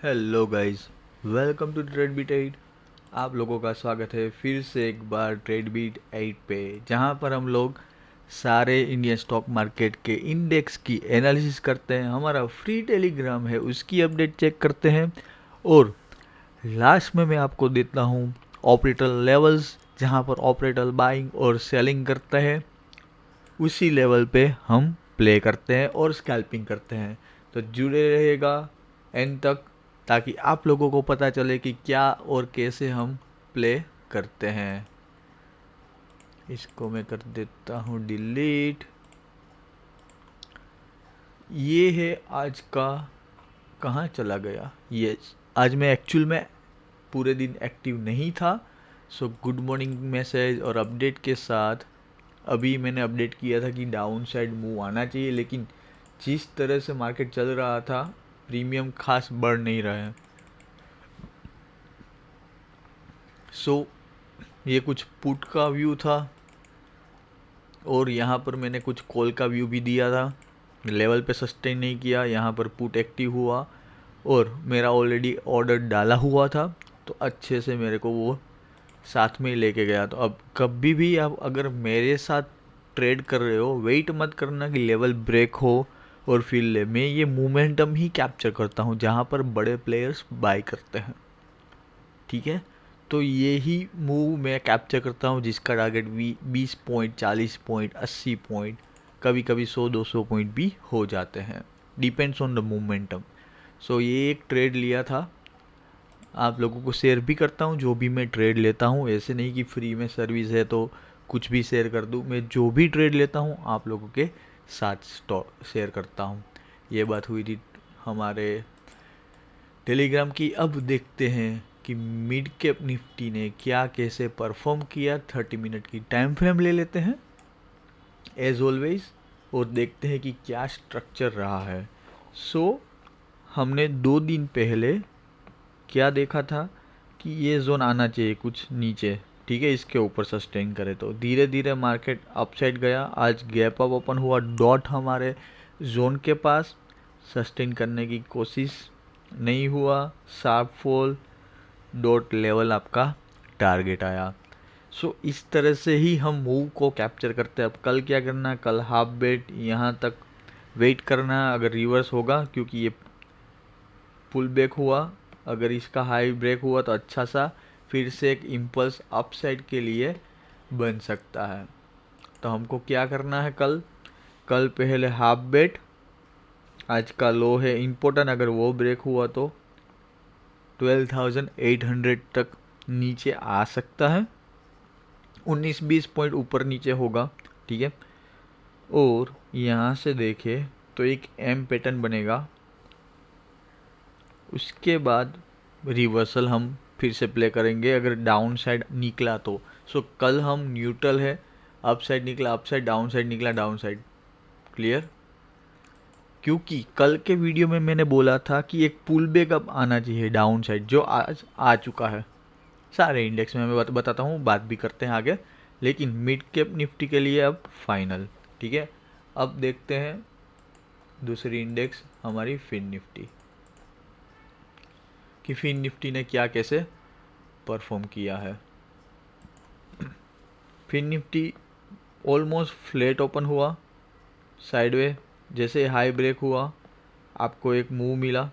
Hello guys, welcome to trade beat 8। आप लोगों का स्वागत है फिर से एक बार ट्रेड बीट 8 पे, जहां पर हम लोग सारे इंडियन स्टॉक मार्केट के इंडेक्स की एनालिसिस करते हैं। हमारा फ्री टेलीग्राम है, उसकी अपडेट चेक करते हैं। और लास्ट में मैं आपको देता हूं ऑपरेटर लेवल्स, जहां पर ऑपरेटर बाइंग और सेलिंग करता है। उसी लेवल पे हम प्ले करते हैं और स्कैल्पिंग करते हैं। तो जुड़े रहेगा एंड तक, ताकि आप लोगों को पता चले कि क्या और कैसे हम प्ले करते हैं। इसको मैं कर देता हूँ डिलीट। ये है आज का, कहाँ चला गया ये। आज मैं एक्चुअल में पूरे दिन एक्टिव नहीं था। सो गुड मॉर्निंग मैसेज और अपडेट के साथ अभी मैंने अपडेट किया था कि डाउन साइड मूव आना चाहिए, लेकिन जिस तरह से मार्केट चल रहा था, प्रीमियम खास बढ़ नहीं रहा है। सो ये कुछ पुट का व्यू था और यहाँ पर मैंने कुछ कॉल का व्यू भी दिया था। लेवल पे सस्टेन नहीं किया, यहाँ पर पुट एक्टिव हुआ और मेरा ऑलरेडी ऑर्डर डाला हुआ था, तो अच्छे से मेरे को वो साथ में ही लेके गया। तो अब कभी भी आप अगर मेरे साथ ट्रेड कर रहे हो, वेट मत करना कि लेवल ब्रेक हो और फिर ले। मैं ये मोमेंटम ही कैप्चर करता हूँ जहाँ पर बड़े प्लेयर्स बाय करते हैं, ठीक है। तो ये ही मूव मैं कैप्चर करता हूँ, जिसका टारगेट 20 पॉइंट, 40 पॉइंट, 80 पॉइंट, कभी कभी 100-200 पॉइंट भी हो जाते हैं, डिपेंड्स ऑन द मोमेंटम। सो ये एक ट्रेड लिया था, आप लोगों को शेयर भी करता हूँ जो भी मैं ट्रेड लेता हूँ। ऐसे नहीं कि फ्री में सर्विस है तो कुछ भी शेयर कर दूँ। मैं जो भी ट्रेड लेता हूँ आप लोगों के साथ शेयर करता हूँ। ये बात हुई थी हमारे टेलीग्राम की। अब देखते हैं कि मिड कैप निफ्टी ने क्या कैसे परफॉर्म किया। 30 मिनट की टाइम फ्रेम ले लेते हैं एज ऑलवेज और देखते हैं कि क्या स्ट्रक्चर रहा है। सो हमने 2 दिन पहले क्या देखा था कि ये जोन आना चाहिए कुछ नीचे, ठीक है, इसके ऊपर सस्टेन करे तो धीरे धीरे मार्केट अपसाइड गया। आज गैप अप ओपन हुआ, डॉट हमारे जोन के पास, सस्टेन करने की कोशिश नहीं हुआ, शार्प फॉल, डॉट लेवल आपका टारगेट आया। सो इस तरह से ही हम मूव को कैप्चर करते हैं। अब कल क्या करना, कल हाफ बेट यहाँ तक वेट करना है अगर रिवर्स होगा, क्योंकि ये पुल बैक हुआ। अगर इसका हाई ब्रेक हुआ तो अच्छा सा फिर से एक इम्पल्स अपसाइड के लिए बन सकता है। तो हमको क्या करना है, कल कल पहले हाफ बेट, आज का लो है इम्पोर्टेंट, अगर वो ब्रेक हुआ तो 12,800 तक नीचे आ सकता है। 19-20 पॉइंट ऊपर नीचे होगा, ठीक है। और यहाँ से देखे तो एक एम पैटर्न बनेगा, उसके बाद रिवर्सल हम फिर से प्ले करेंगे अगर डाउन साइड निकला तो। सो कल हम न्यूट्रल है, अप साइड निकला अप साइड, डाउन साइड निकला डाउन साइड, क्लियर। क्योंकि कल के वीडियो में मैंने बोला था कि एक पुल बैक अप आना चाहिए डाउन साइड, जो आज आ चुका है। सारे इंडेक्स में मैं बताता हूँ, बात भी करते हैं आगे, लेकिन मिड कैप निफ्टी के लिए अब फाइनल, ठीक है। अब देखते हैं दूसरी इंडेक्स हमारी फिन निफ्टी, कि फिन निफ्टी ने क्या कैसे परफॉर्म किया है। Fin Nifty almost flat open हुआ, साइडवे, जैसे हाई ब्रेक हुआ आपको एक मूव मिला,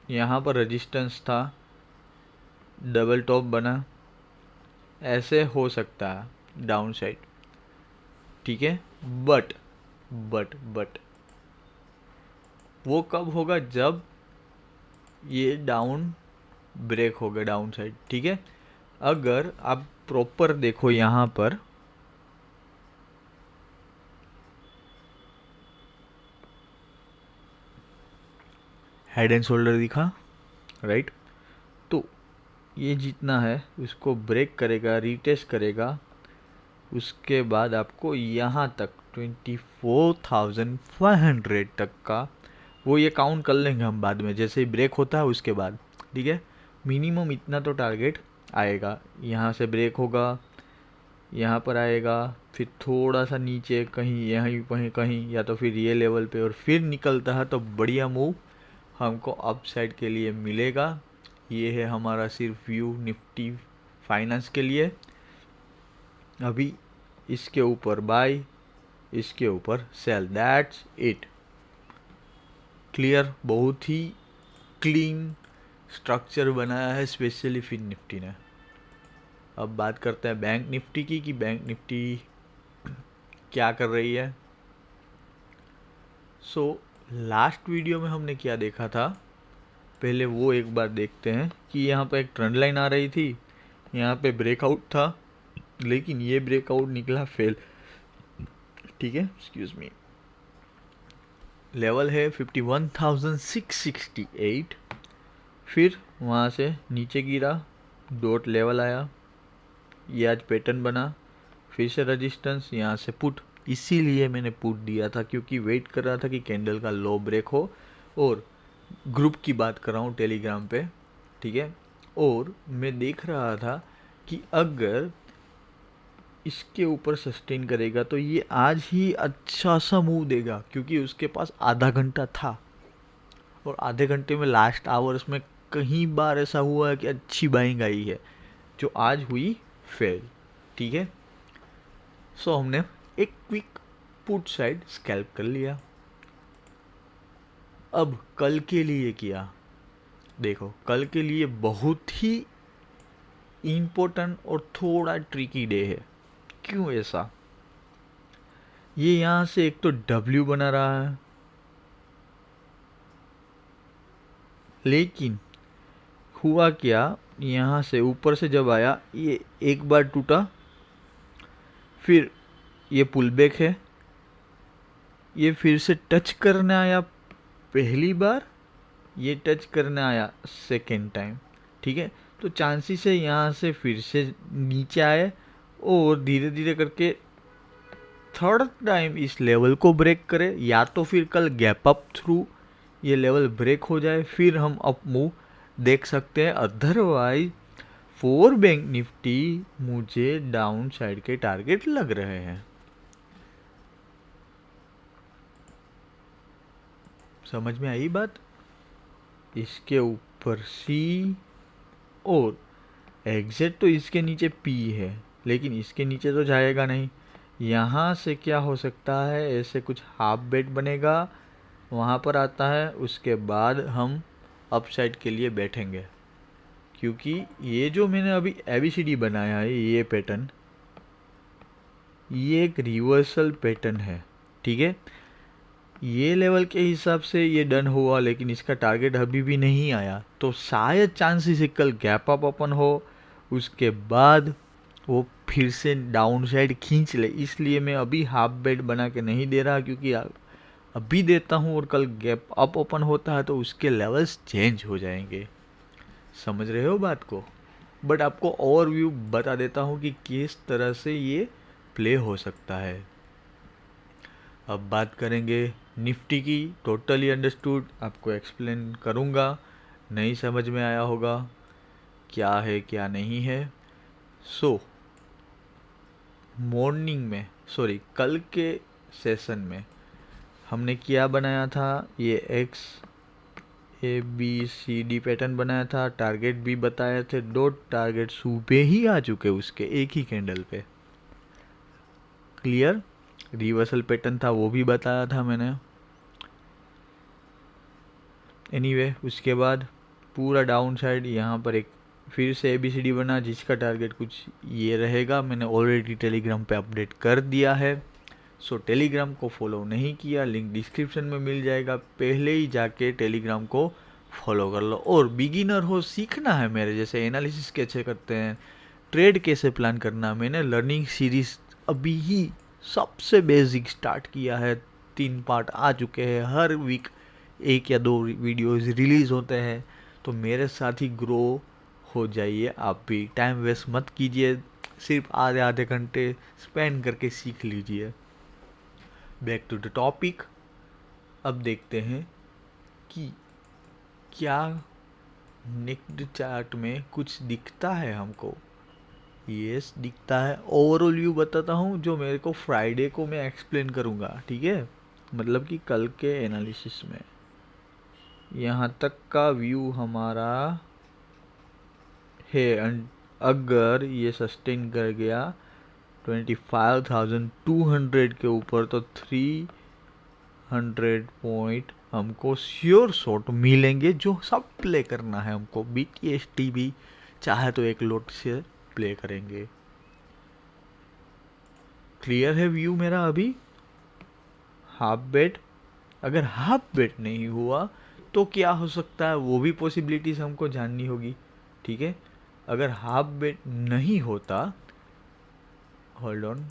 यहाँ पर रेजिस्टेंस था, डबल टॉप बना, ऐसे हो सकता है डाउन साइड, ठीक है। बट बट वो कब होगा, जब ये डाउन ब्रेक होगा डाउन साइड, ठीक है। अगर आप प्रॉपर देखो यहाँ पर, हेड एंड शोल्डर दिखा, राइट। तो ये जितना है उसको ब्रेक करेगा, रीटेस्ट करेगा, उसके बाद आपको यहाँ तक 24,500 तक का, वो ये काउंट कर लेंगे हम बाद में जैसे ही ब्रेक होता है उसके बाद, ठीक है। मिनिमम इतना तो टारगेट आएगा, यहाँ से ब्रेक होगा, यहाँ पर आएगा, फिर थोड़ा सा नीचे कहीं, यहीं कहीं कहीं, या तो फिर ये लेवल पे, और फिर निकलता है तो बढ़िया मूव हमको अप साइड के लिए मिलेगा। ये है हमारा सिर्फ व्यू निफ्टी फाइनेंस के लिए। अभी इसके ऊपर बाय, इसके ऊपर सेल, दैट्स इट। क्लियर, बहुत ही क्लीन स्ट्रक्चर बनाया है स्पेशली फिन निफ्टी ने। अब बात करते हैं बैंक निफ्टी की कि बैंक निफ्टी क्या कर रही है। लास्ट वीडियो में हमने क्या देखा था, पहले वो एक बार देखते हैं कि यहाँ पे एक ट्रेंड लाइन आ रही थी, यहाँ पे ब्रेकआउट था, लेकिन ये ब्रेकआउट निकला फेल। ठीक है, एक्सक्यूज मी। लेवल है 51,668। फिर वहाँ से नीचे गिरा, डॉट लेवल आया, ये आज पैटर्न बना, फिर से रेजिस्टेंस, यहाँ से पुट। इसीलिए मैंने पुट दिया था क्योंकि वेट कर रहा था कि कैंडल का लो ब्रेक हो। और ग्रुप की बात कर रहा हूँ टेलीग्राम पे, ठीक है। और मैं देख रहा था कि अगर इसके ऊपर सस्टेन करेगा तो ये आज ही अच्छा सा मूव देगा, क्योंकि उसके पास आधा घंटा था। और आधे घंटे में लास्ट आवर्स में कहीं बार ऐसा हुआ है कि अच्छी बाइंग आई है, जो आज हुई फेल। ठीक है, हमने एक क्विक पुट साइड स्कैल्प कर लिया। अब कल के लिए किया, देखो कल के लिए बहुत ही इम्पोर्टेंट और थोड़ा ट्रिकी डे है। क्यों ऐसा? ये यहाँ से एक तो डब्ल्यू बना रहा है, लेकिन हुआ क्या, यहाँ से ऊपर से जब आया ये एक बार टूटा, फिर ये पुल बैक है, ये फिर से टच करने आया पहली बार, ये टच करने आया सेकेंड टाइम। ठीक है, तो चांसेस है यहाँ से फिर से नीचे आए और धीरे धीरे करके थर्ड टाइम इस लेवल को ब्रेक करे, या तो फिर कल गैप अप थ्रू ये लेवल ब्रेक हो जाए, फिर हम अप मूव देख सकते हैं। अदरवाइज फॉर बैंक निफ्टी मुझे डाउन साइड के टारगेट लग रहे हैं। समझ में आई बात? इसके ऊपर सी और एग्जिट तो इसके नीचे पी है, लेकिन इसके नीचे तो जाएगा नहीं। यहाँ से क्या हो सकता है, ऐसे कुछ हाफ बेट बनेगा, वहाँ पर आता है, उसके बाद हम अपसाइड के लिए बैठेंगे। क्योंकि ये जो मैंने अभी ABCD बनाया है, ये पैटर्न, ये एक रिवर्सल पैटर्न है। ठीक है, ये लेवल के हिसाब से ये डन हुआ, लेकिन इसका टारगेट अभी भी नहीं आया, तो शायद चांसेस है कल गैप अप ओपन हो, उसके बाद वो फिर से डाउन साइड खींच ले। इसलिए मैं अभी हाफ बेट बना के नहीं दे रहा, क्योंकि अभी देता हूँ और कल गैप अप ओपन होता है तो उसके लेवल्स चेंज हो जाएंगे। समझ रहे हो बात को? बट आपको ओवरव्यू बता देता हूँ कि किस तरह से ये प्ले हो सकता है। अब बात करेंगे निफ्टी की। टोटली अंडरस्टूड, आपको एक्सप्लेन करूँगा, नहीं समझ में आया होगा क्या है क्या नहीं है। मॉर्निंग में, कल के सेशन में हमने क्या बनाया था, ये ABCD पैटर्न बनाया था, टारगेट भी बताए थे, दो टारगेट सुबह ही आ चुके उसके एक ही कैंडल पे। क्लियर? रिवर्सल पैटर्न था वो भी बताया था मैंने। एनीवे, उसके बाद पूरा डाउन साइड यहाँ पर एक फिर से ABCD बना, जिसका टारगेट कुछ ये रहेगा। मैंने ऑलरेडी टेलीग्राम पे अपडेट कर दिया है। टेलीग्राम को फॉलो नहीं किया, लिंक डिस्क्रिप्शन में मिल जाएगा, पहले ही जाके टेलीग्राम को फॉलो कर लो। और बिगिनर हो, सीखना है मेरे जैसे एनालिसिस कैसे करते हैं, ट्रेड कैसे प्लान करना, मैंने लर्निंग सीरीज अभी ही सबसे बेसिक स्टार्ट किया है। 3 पार्ट आ चुके हैं, हर वीक 1 या 2 वीडियोज़ रिलीज़ होते हैं, तो मेरे साथ ही ग्रो हो जाइए। आप भी टाइम वेस्ट मत कीजिए, सिर्फ आधे आधे घंटे स्पेंड करके सीख लीजिए। Back to the topic. अब देखते हैं कि क्या नेक्स्ट चार्ट में कुछ दिखता है हमको। यस, दिखता है। ओवरऑल व्यू बताता हूँ, जो मेरे को फ्राइडे को मैं एक्सप्लेन करूँगा। ठीक है, मतलब कि कल के एनालिसिस में। यहाँ तक का व्यू हमारा है। अगर ये सस्टेन कर गया 25,200 के ऊपर तो 300 पॉइंट हमको श्योर शॉट मिलेंगे, जो सब प्ले करना है हमको। BTST भी चाहे तो एक लोट से प्ले करेंगे। क्लियर है व्यू मेरा अभी? हाफ बेट, अगर हाफ बेट नहीं हुआ तो क्या हो सकता है वो भी पॉसिबिलिटीज हमको जाननी होगी। ठीक है, अगर हाफ बेट नहीं होता, होल्ड ऑन,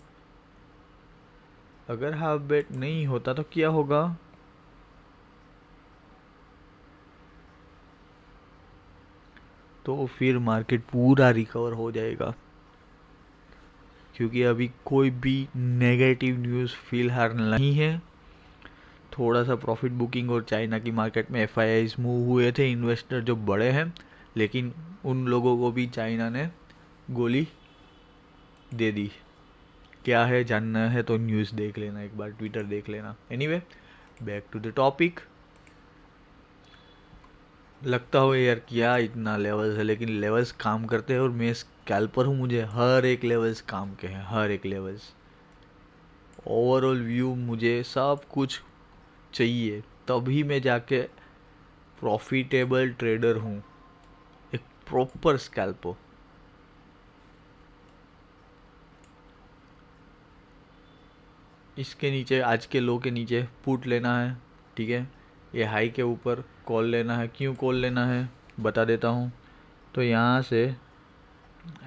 अगर हाफ बेट नहीं होता तो क्या होगा? तो फिर मार्केट पूरा रिकवर हो जाएगा, क्योंकि अभी कोई भी नेगेटिव न्यूज़ फिलहाल नहीं है। थोड़ा सा प्रॉफिट बुकिंग और चाइना की मार्केट में FIIs मूव हुए थे, इन्वेस्टर जो बड़े हैं, लेकिन उन लोगों को भी चाइना ने गोली दे दी। क्या है जानना है तो न्यूज़ देख लेना, एक बार ट्विटर देख लेना। Anyway, back to the topic. लगता हो यार क्या इतना लेवल्स है, लेकिन लेवल्स काम करते हैं और मैं स्कैल्पर हूँ, मुझे हर एक लेवल्स काम के हैं, हर एक लेवल्स। ओवरऑल व्यू मुझे सब कुछ चाहिए, तभी मैं जाके प्रॉफिटेबल ट्रेडर हूँ, एक प्रॉपर स्कैल्पर। इसके नीचे, आज के लो के नीचे पुट लेना है, ठीक है। ये हाई के ऊपर कॉल लेना है। क्यों कॉल लेना है बता देता हूँ। तो यहाँ से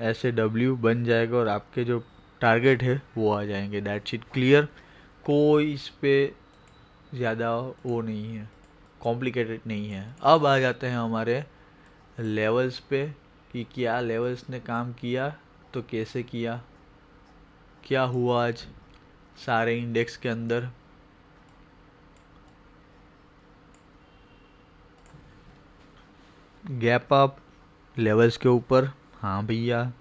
ऐसे W बन जाएगा और आपके जो टारगेट है वो आ जाएंगे। That's it, clear. कोई इस पे ज़्यादा वो नहीं है, कॉम्प्लिकेटेड नहीं है। अब आ जाते हैं हमारे लेवल्स पे कि क्या लेवल्स ने काम किया, तो कैसे किया, क्या हुआ आज सारे इंडेक्स के अंदर। गैप अप लेवल्स के ऊपर, हाँ भैया।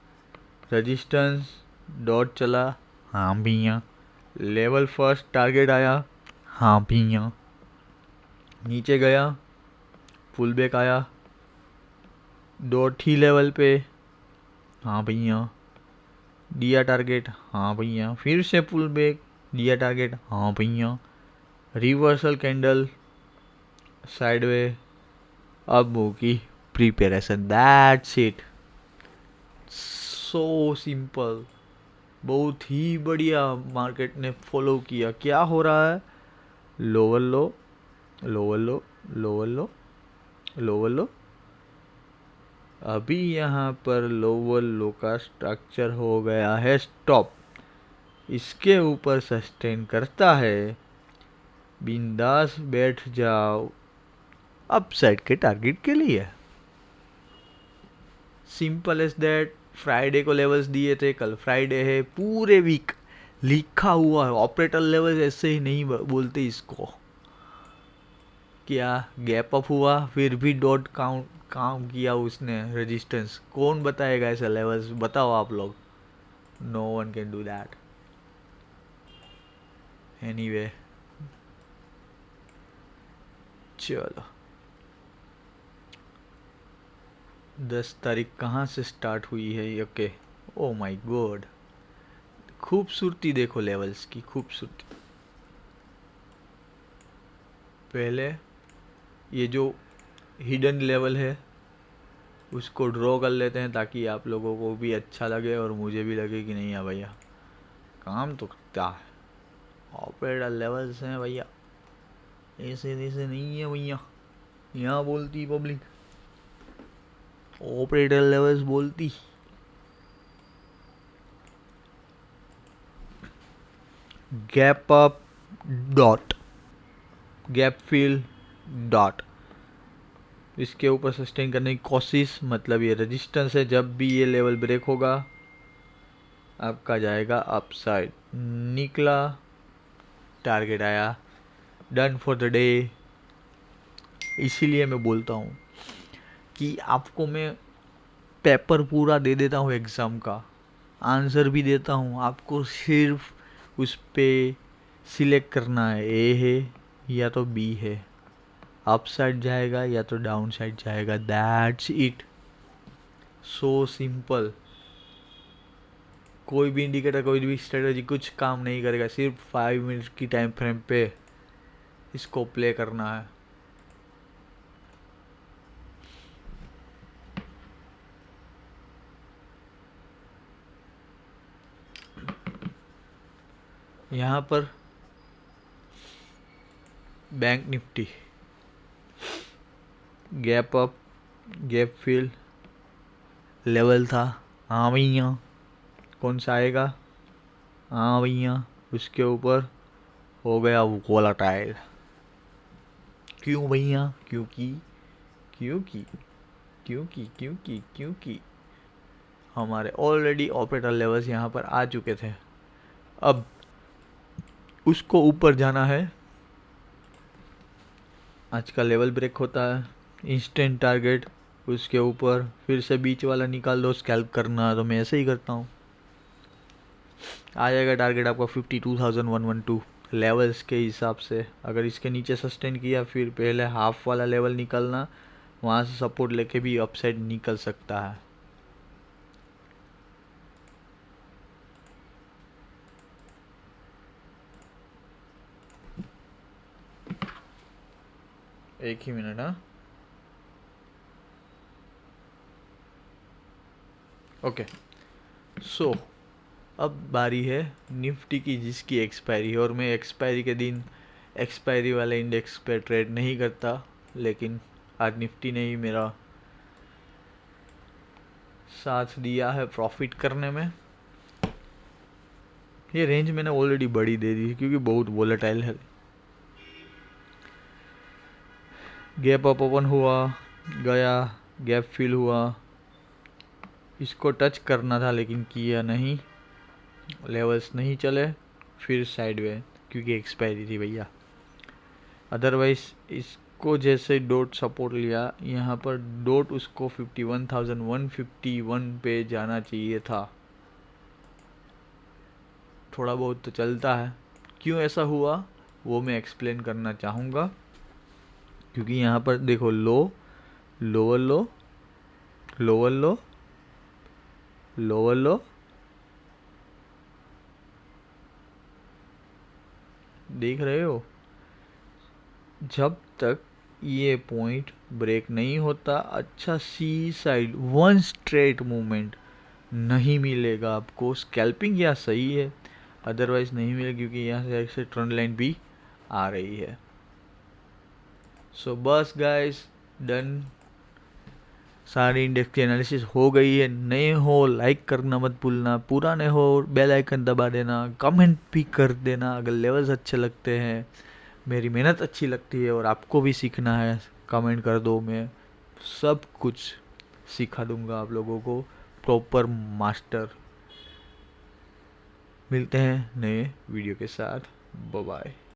रेजिस्टेंस डॉट चला, हाँ भैया। लेवल फर्स्ट टारगेट आया, हाँ भैया। नीचे गया, फुल बैक आया डॉट ही लेवल पे, हाँ भैया। दिया टारगेट, हाँ भैया। फिर से फुल बैक, दिया टारगेट, हाँ भैया। रिवर्सल कैंडल साइडवे, अब होगी preparation. That's it, so simple, बहुत ही बढ़िया। मार्केट ने फॉलो किया। क्या हो रहा है? Lower low, lower low, lower low, lower लो। अभी यहाँ पर लोअर लो का स्ट्रक्चर हो गया है स्टॉप। इसके ऊपर सस्टेन करता है, बिंदास बैठ जाओ अपसाइड के टारगेट के लिए। Simple as that. फ्राइडे को लेवल्स दिए थे, कल फ्राइडे है, पूरे वीक लिखा हुआ है। ऑपरेटर लेवल्स ऐसे ही नहीं बोलते इसको। क्या गैप अप हुआ, फिर भी डॉट काउंट काम किया उसने। रेजिस्टेंस कौन बताएगा ऐसा लेवल्स, बताओ आप लोग। No one can do that. Anyway, चलो 10 तारीख कहाँ से स्टार्ट हुई है? ओके, ओ माय गॉड, खूबसूरती देखो लेवल्स की, खूबसूरती। पहले ये जो हिडन लेवल है उसको ड्रॉ कर लेते हैं, ताकि आप लोगों को भी अच्छा लगे और मुझे भी लगे कि नहीं है भैया काम तो करता है। ऑपरेटर लेवल्स हैं भैया, ऐसे ऐसे नहीं है भैया। यहाँ बोलती पब्लिक, ऑपरेटर लेवल्स बोलती। Gap up dot, gap fill dot, इसके ऊपर सस्टेन करने की कोशिश। मतलब ये रेजिस्टेंस है, जब भी ये लेवल ब्रेक होगा आपका जाएगा अपसाइड। निकला, टारगेट आया, डन फॉर द डे। इसीलिए मैं बोलता हूँ कि आपको मैं पेपर पूरा दे देता हूँ एग्ज़ाम का, आंसर भी देता हूँ, आपको सिर्फ उस पे सिलेक्ट करना है, ए है या तो बी है। अप साइड जाएगा या तो डाउन साइड जाएगा, दैट्स इट। So simple. कोई भी इंडिकेटर, कोई भी स्ट्रेटजी कुछ काम नहीं करेगा, सिर्फ 5 मिनट की टाइम फ्रेम पे इसको प्ले करना है। यहाँ पर Bank Nifty gap up, gap fill, level था। हाँ भैया, कौन सा आएगा? हाँ भैया, उसके ऊपर हो गया वोलाटाइल। क्यों भैया? क्योंकि क्योंकि क्योंकि क्योंकि क्योंकि हमारे ऑलरेडी ऑपरेटर लेवल्स यहाँ पर आ चुके थे। अब उसको ऊपर जाना है। आज का लेवल ब्रेक होता है, इंस्टेंट टारगेट, उसके ऊपर फिर से बीच वाला निकाल दो। स्कैल्प करना है तो मैं ऐसे ही करता हूँ। आ जाएगा टारगेट आपका 52,112 लेवल्स के हिसाब से। अगर इसके नीचे सस्टेन किया फिर पहले हाफ वाला लेवल निकलना, वहाँ से सपोर्ट लेके भी अपसाइड निकल सकता है। एक ही मिनट। हाँ, ओके। सो अब बारी है निफ्टी की, जिसकी एक्सपायरी है, और मैं एक्सपायरी के दिन एक्सपायरी वाले इंडेक्स पे ट्रेड नहीं करता, लेकिन आज निफ्टी ने ही मेरा साथ दिया है प्रॉफिट करने में। ये रेंज मैंने ऑलरेडी बड़ी दे दी क्योंकि बहुत वोलेटाइल है। गैप अप ओपन हुआ, गया, गैप फिल हुआ, इसको टच करना था लेकिन किया नहीं, लेवल्स नहीं चले, फिर साइडवे क्योंकि एक्सपायरी थी भैया। अदरवाइज इसको जैसे डॉट सपोर्ट लिया, यहाँ पर डॉट उसको 51,151 पे जाना चाहिए था। थोड़ा बहुत तो चलता है। क्यों ऐसा हुआ वो मैं एक्सप्लेन करना चाहूँगा, क्योंकि यहाँ पर देखो low, lower low, lower low, lower low, देख रहे हो? जब तक ये पॉइंट ब्रेक नहीं होता, अच्छा सी साइड वन स्ट्रेट मूवमेंट नहीं मिलेगा आपको। स्कैल्पिंग यहाँ सही है, अदरवाइज नहीं मिलेगा क्योंकि यहाँ से ट्रेंड लाइन भी आ रही है। सो बस गाइस, डन। सारी इंडेक्स की एनालिसिस हो गई है। नए हो लाइक करना मत भूलना, पुराने हो बेल आइकन दबा देना, कमेंट भी कर देना अगर लेवल्स अच्छे लगते हैं, मेरी मेहनत अच्छी लगती है और आपको भी सीखना है, कमेंट कर दो। मैं सब कुछ सिखा दूंगा आप लोगों को, प्रॉपर मास्टर। मिलते हैं नए वीडियो के साथ। Bye bye.